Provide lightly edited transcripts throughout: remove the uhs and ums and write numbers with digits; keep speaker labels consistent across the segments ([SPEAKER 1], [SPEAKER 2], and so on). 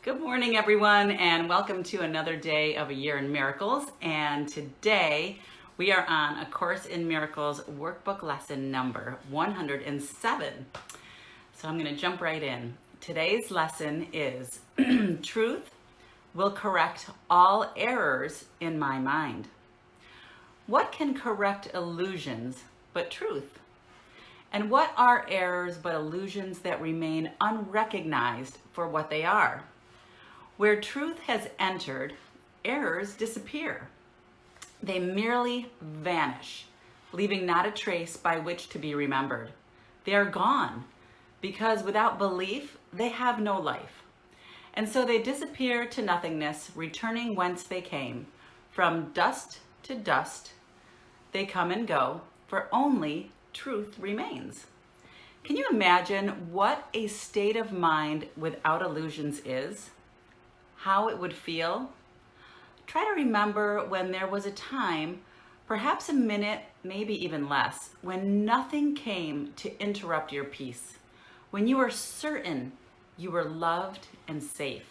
[SPEAKER 1] Good morning, everyone, and welcome to another day of A Year in Miracles. And today we are on A Course in Miracles workbook lesson number 107. So I'm going to jump right in. Today's lesson is Truth will correct all errors in my mind. What can correct illusions but truth? And what are errors but illusions that remain unrecognized for what they are? Where truth has entered, errors disappear. They merely vanish, leaving not a trace by which to be remembered. They are gone, because without belief, they have no life. And so they disappear to nothingness, returning whence they came. From dust to dust, they come and go, for only truth remains. Can you imagine what a state of mind without illusions is? How it would feel? Try to remember when there was a time, perhaps a minute, maybe even less, when nothing came to interrupt your peace, when you were certain you were loved and safe.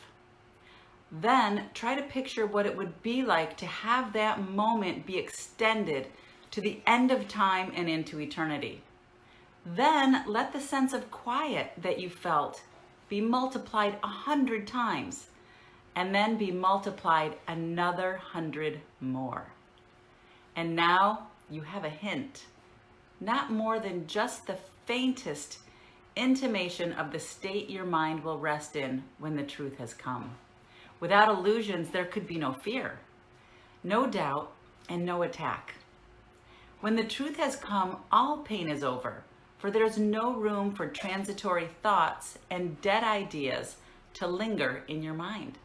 [SPEAKER 1] Then try to picture what it would be like to have that moment be extended to the end of time and into eternity. Then let the sense of quiet that you felt be multiplied 100 times, and then be multiplied another 100 more. And now you have a hint, not more than just the faintest intimation of the state your mind will rest in when the truth has come. Without illusions, there could be no fear, no doubt, and no attack. When the truth has come, all pain is over, for there's no room for transitory thoughts and dead ideas to linger in your mind.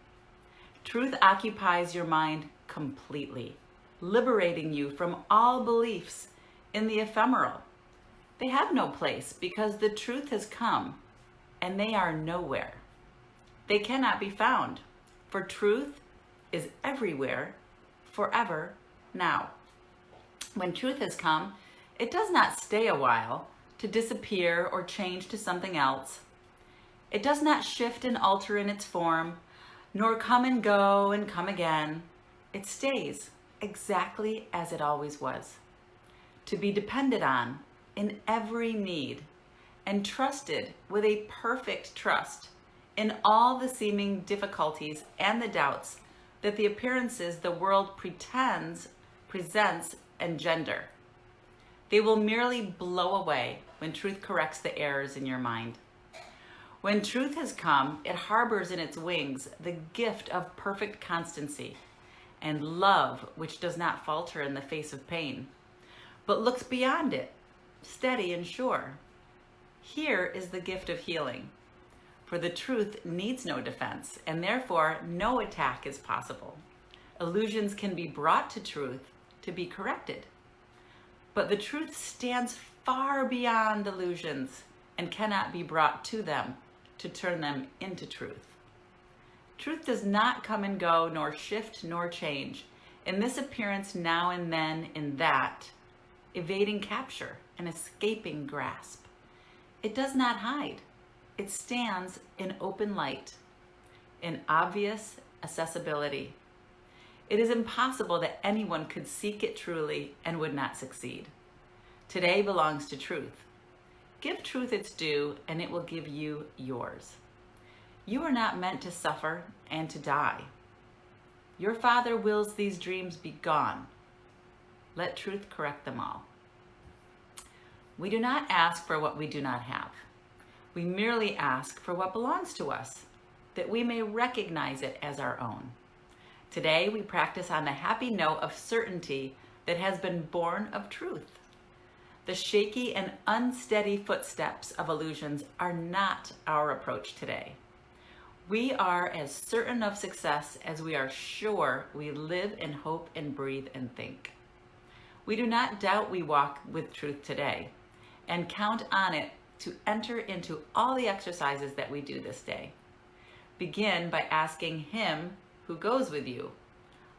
[SPEAKER 1] Truth occupies your mind completely, liberating you from all beliefs in the ephemeral. They have no place because the truth has come and they are nowhere. They cannot be found, for truth is everywhere, forever, now. When truth has come, it does not stay a while to disappear or change to something else. It does not shift and alter in its form, nor come and go and come again. It stays exactly as it always was, to be depended on in every need and trusted with a perfect trust in all the seeming difficulties and the doubts that the appearances the world presents, engender. They will merely blow away when truth corrects the errors in your mind. When truth has come, it harbors in its wings the gift of perfect constancy and love which does not falter in the face of pain, but looks beyond it, steady and sure. Here is the gift of healing, for the truth needs no defense, and therefore no attack is possible. Illusions can be brought to truth to be corrected, but the truth stands far beyond illusions and cannot be brought to them to turn them into truth. Truth does not come and go, nor shift, nor change, in this appearance now and then in that, evading capture and escaping grasp. It does not hide. It stands in open light, in obvious accessibility. It is impossible that anyone could seek it truly and would not succeed. Today belongs to truth. Give truth its due, and it will give you yours. You are not meant to suffer and to die. Your Father wills these dreams be gone. Let truth correct them all. We do not ask for what we do not have. We merely ask for what belongs to us, that we may recognize it as our own. Today, we practice on the happy note of certainty that has been born of truth. The shaky and unsteady footsteps of illusions are not our approach today. We are as certain of success as we are sure we live and hope and breathe and think. We do not doubt we walk with truth today and count on it to enter into all the exercises that we do this day. Begin by asking Him who goes with you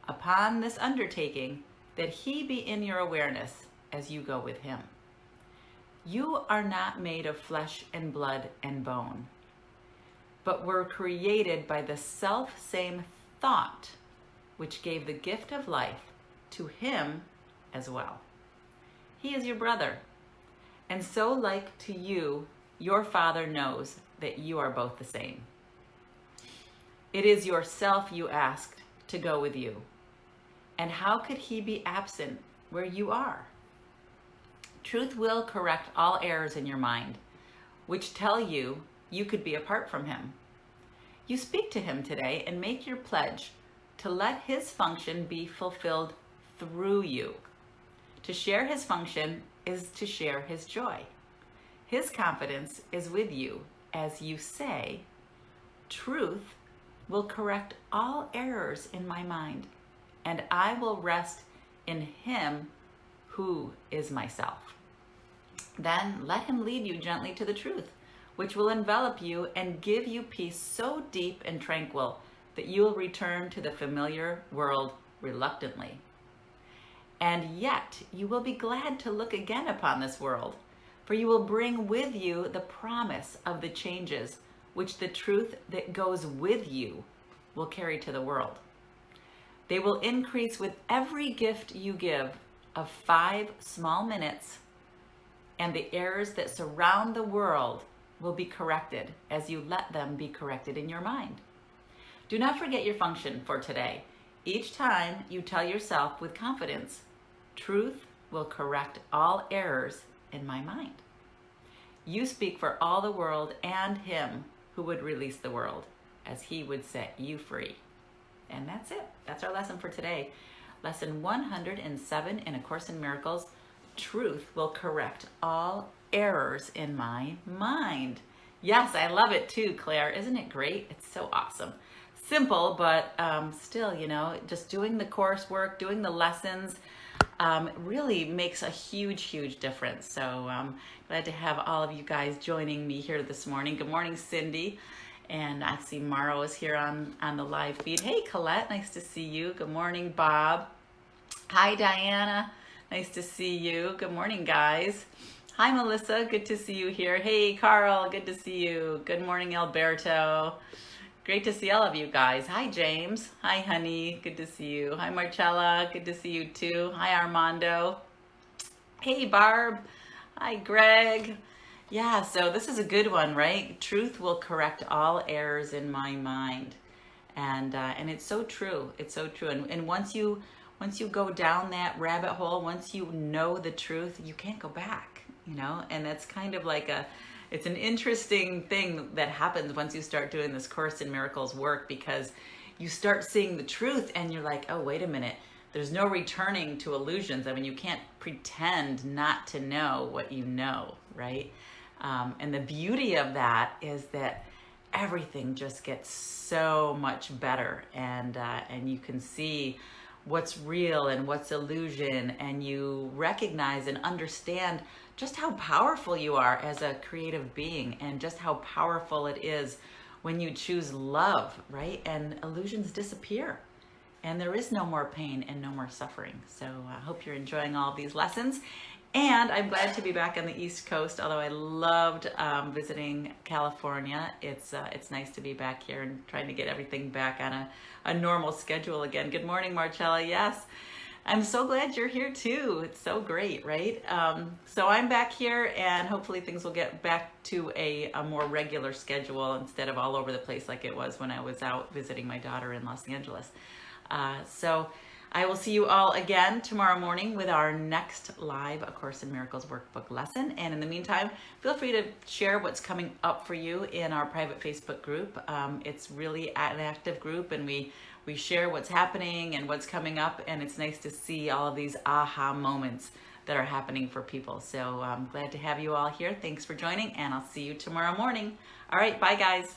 [SPEAKER 1] upon this undertaking that He be in your awareness as you go with Him. You are not made of flesh and blood and bone. but were created by the self-same thought, which gave the gift of life to him as well. He is your brother, and so like to you, your Father knows that you are both the same. It is yourself you asked to go with you, and how could he be absent where you are? Truth will correct all errors in your mind, which tell you you could be apart from him. You speak to him today and make your pledge to let his function be fulfilled through you. To share his function is to share his joy. His confidence is with you as you say, truth will correct all errors in my mind, and I will rest in him who is myself. Then let him lead you gently to the truth, which will envelop you and give you peace so deep and tranquil that you will return to the familiar world reluctantly. And yet you will be glad to look again upon this world, for you will bring with you the promise of the changes which the truth that goes with you will carry to the world. They will increase with every gift you give of 5 small minutes, and the errors that surround the world will be corrected as you let them be corrected in your mind. Do not forget your function for today. Each time you tell yourself with confidence, truth will correct all errors in my mind. You speak for all the world and him who would release the world, as he would set you free. And that's it. That's our lesson for today. Lesson 107 in A Course in Miracles. Truth will correct all errors in my mind. Yes, I love it too, Claire. Isn't it great? It's so awesome. Simple, but still, you know, just doing the coursework, doing the lessons, really makes a huge, huge difference. So glad to have all of you guys joining me here this morning. Good morning, Cindy. And I see Maro is here on the live feed. Hey, Colette, nice to see you. Good morning, Bob. Hi, Diana. Nice to see you. Good morning, guys. Hi, Melissa. Good to see you here. Hey, Carl. Good to see you. Good morning, Alberto. Great to see all of you guys. Hi, James. Hi, honey. Good to see you. Hi, Marcella. Good to see you too. Hi, Armando. Hey, Barb. Hi, Greg. Yeah, so this is a good one, right? Truth will correct all errors in my mind. And it's so true. It's so true. And once you go down that rabbit hole, once you know the truth, you can't go back, you know? And that's kind of like it's an interesting thing that happens once you start doing this Course in Miracles work, because you start seeing the truth and you're like, oh, wait a minute. There's no returning to illusions. I mean, you can't pretend not to know what you know, right? And the beauty of that is that everything just gets so much better, and you can see what's real and what's illusion, and you recognize and understand just how powerful you are as a creative being, and just how powerful it is when you choose love, right? And illusions disappear, and there is no more pain and no more suffering. So I hope you're enjoying all of these lessons. And I'm glad to be back on the East Coast, although I loved visiting California. It's nice to be back here and trying to get everything back on a normal schedule again. Good morning, Marcella. Yes, I'm so glad you're here too. It's so great, right? So I'm back here, and hopefully things will get back to a more regular schedule instead of all over the place like it was when I was out visiting my daughter in Los Angeles. So I will see you all again tomorrow morning with our next live A Course in Miracles workbook lesson. And in the meantime, feel free to share what's coming up for you in our private Facebook group. It's really an active group, and we share what's happening and what's coming up, and it's nice to see all of these aha moments that are happening for people. So I'm glad to have you all here. Thanks for joining, and I'll see you tomorrow morning. All right, bye guys.